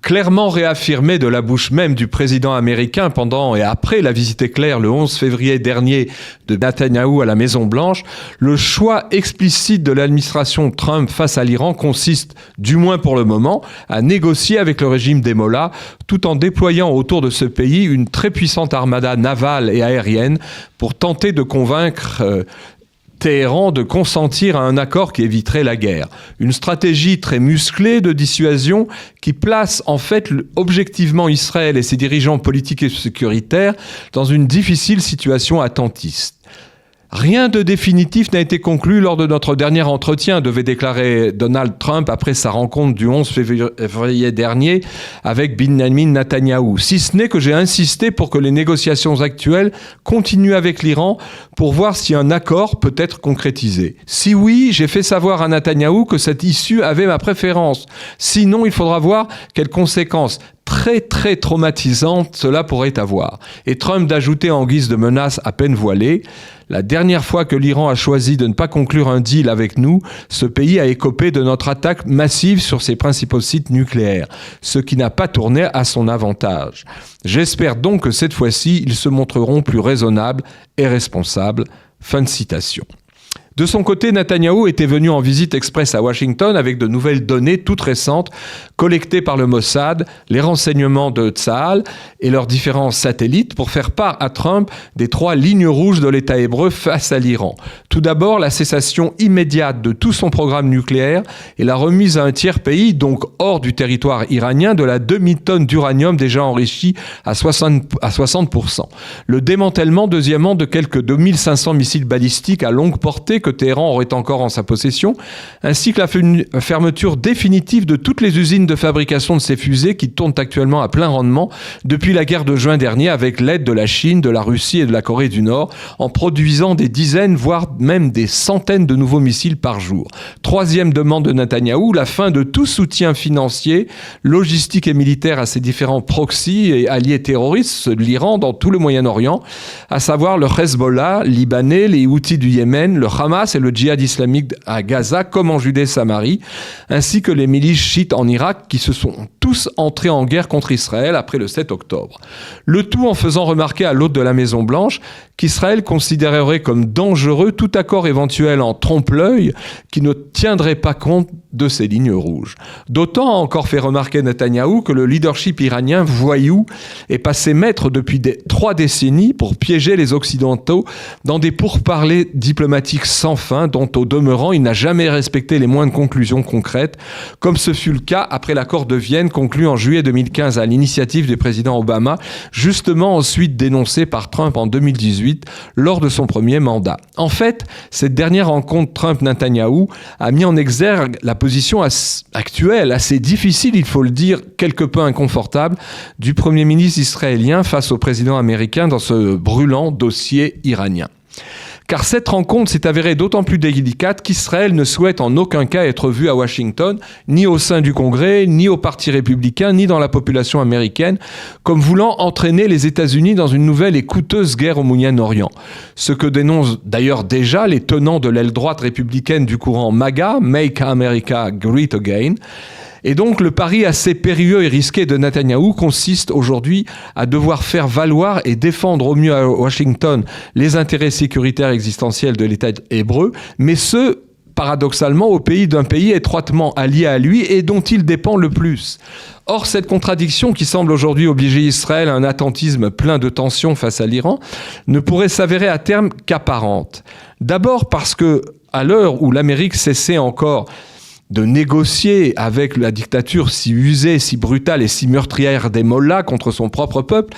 clairement réaffirmé de la bouche même du président américain pendant et après la visite éclair le 11 février dernier de Netanyahou à la Maison-Blanche, le choix explicite de l'administration Trump face à l'Iran consiste, du moins pour le moment, à négocier avec le régime des Mollahs tout en déployant autour de ce pays une très puissante armada navale et aérienne pour tenter de convaincre Téhéran de consentir à un accord qui éviterait la guerre. Une stratégie très musclée de dissuasion qui place en fait objectivement Israël et ses dirigeants politiques et sécuritaires dans une difficile situation attentiste. Rien de définitif n'a été conclu lors de notre dernier entretien, devait déclarer Donald Trump après sa rencontre du 11 février dernier avec Benjamin Netanyahou. Si ce n'est que j'ai insisté pour que les négociations actuelles continuent avec l'Iran pour voir si un accord peut être concrétisé. Si oui, j'ai fait savoir à Netanyahou que cette issue avait ma préférence. Sinon, il faudra voir quelles conséquences très très traumatisantes cela pourrait avoir. Et Trump d'ajouter en guise de menace à peine voilée: la dernière fois que l'Iran a choisi de ne pas conclure un deal avec nous, ce pays a écopé de notre attaque massive sur ses principaux sites nucléaires, ce qui n'a pas tourné à son avantage. J'espère donc que cette fois-ci, ils se montreront plus raisonnables et responsables. » Fin de citation. De son côté, Netanyahou était venu en visite express à Washington avec de nouvelles données toutes récentes collectées par le Mossad, les renseignements de Tsahal et leurs différents satellites pour faire part à Trump des 3 lignes rouges de l'État hébreu face à l'Iran. Tout d'abord, la cessation immédiate de tout son programme nucléaire et la remise à un tiers pays, donc hors du territoire iranien, de la demi-tonne d'uranium déjà enrichi à 60%. Le démantèlement, deuxièmement, de quelques 2500 missiles balistiques à longue portée que Téhéran aurait encore en sa possession, ainsi que la fermeture définitive de toutes les usines de fabrication de ces fusées qui tournent actuellement à plein rendement depuis la guerre de juin dernier avec l'aide de la Chine, de la Russie et de la Corée du Nord, en produisant des dizaines, voire même des centaines de nouveaux missiles par jour. Troisième demande de Netanyahou, la fin de tout soutien financier, logistique et militaire à ses différents proxys et alliés terroristes de l'Iran dans tout le Moyen-Orient, à savoir le Hezbollah libanais, les Houthis du Yémen, le Hamas et le djihad islamique à Gaza comme en Judée-Samarie, ainsi que les milices chiites en Irak qui se sont tous entrés en guerre contre Israël après le 7 octobre. Le tout en faisant remarquer à l'hôte de la Maison-Blanche qu'Israël considérerait comme dangereux tout accord éventuel en trompe-l'œil qui ne tiendrait pas compte de ces lignes rouges. D'autant a encore fait remarquer Netanyahou que le leadership iranien voyou est passé maître depuis 3 décennies pour piéger les Occidentaux dans des pourparlers diplomatiques sans fin dont au demeurant il n'a jamais respecté les moindres conclusions concrètes, comme ce fut le cas après l'accord de Vienne conclu en juillet 2015 à l'initiative du président Obama, justement ensuite dénoncé par Trump en 2018 lors de son premier mandat. En fait, cette dernière rencontre Trump-Netanyahou a mis en exergue la position actuelle, assez difficile, il faut le dire, quelque peu inconfortable, du Premier ministre israélien face au président américain dans ce brûlant dossier iranien. Car cette rencontre s'est avérée d'autant plus délicate qu'Israël ne souhaite en aucun cas être vu à Washington, ni au sein du Congrès, ni au Parti républicain, ni dans la population américaine, comme voulant entraîner les États-Unis dans une nouvelle et coûteuse guerre au Moyen-Orient. Ce que dénoncent d'ailleurs déjà les tenants de l'aile droite républicaine du courant MAGA, Make America Great Again. Et donc, le pari assez périlleux et risqué de Netanyahou consiste aujourd'hui à devoir faire valoir et défendre au mieux à Washington les intérêts sécuritaires existentiels de l'État hébreu, mais ce, paradoxalement, au pays d'un pays étroitement allié à lui et dont il dépend le plus. Or, cette contradiction qui semble aujourd'hui obliger Israël à un attentisme plein de tensions face à l'Iran ne pourrait s'avérer à terme qu'apparente. D'abord parce que, à l'heure où l'Amérique cessait encore de négocier avec la dictature si usée, si brutale et si meurtrière des Mollahs contre son propre peuple,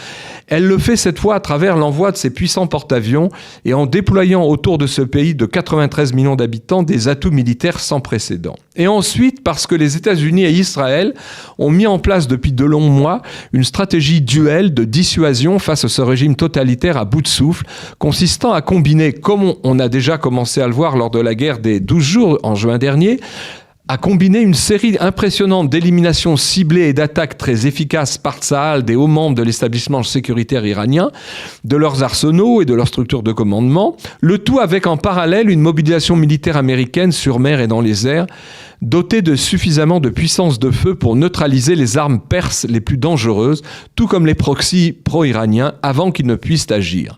elle le fait cette fois à travers l'envoi de ses puissants porte-avions et en déployant autour de ce pays de 93 millions d'habitants des atouts militaires sans précédent. Et ensuite, parce que les États-Unis et Israël ont mis en place depuis de longs mois une stratégie duel de dissuasion face à ce régime totalitaire à bout de souffle, consistant à combiner, comme on a déjà commencé à le voir lors de la guerre des 12 jours en juin dernier, a combiné une série impressionnante d'éliminations ciblées et d'attaques très efficaces par Tsahal des hauts membres de l'établissement sécuritaire iranien, de leurs arsenaux et de leurs structures de commandement, le tout avec en parallèle une mobilisation militaire américaine sur mer et dans les airs, dotée de suffisamment de puissance de feu pour neutraliser les armes perses les plus dangereuses, tout comme les proxys pro-iraniens, avant qu'ils ne puissent agir.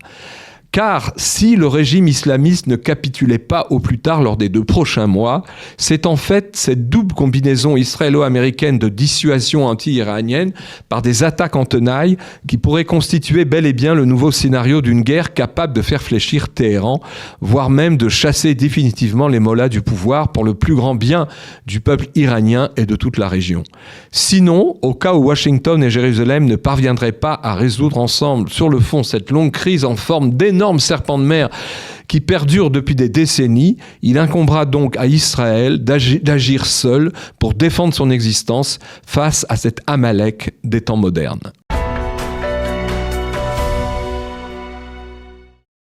Car si le régime islamiste ne capitulait pas au plus tard lors des 2 prochains mois, c'est en fait cette double combinaison israélo-américaine de dissuasion anti-iranienne par des attaques en tenaille qui pourrait constituer bel et bien le nouveau scénario d'une guerre capable de faire fléchir Téhéran, voire même de chasser définitivement les mollahs du pouvoir pour le plus grand bien du peuple iranien et de toute la région. Sinon, au cas où Washington et Jérusalem ne parviendraient pas à résoudre ensemble sur le fond cette longue crise en forme d'énorme serpent de mer qui perdure depuis des décennies, il incombera donc à Israël d'agir seul pour défendre son existence face à cet Amalek des temps modernes.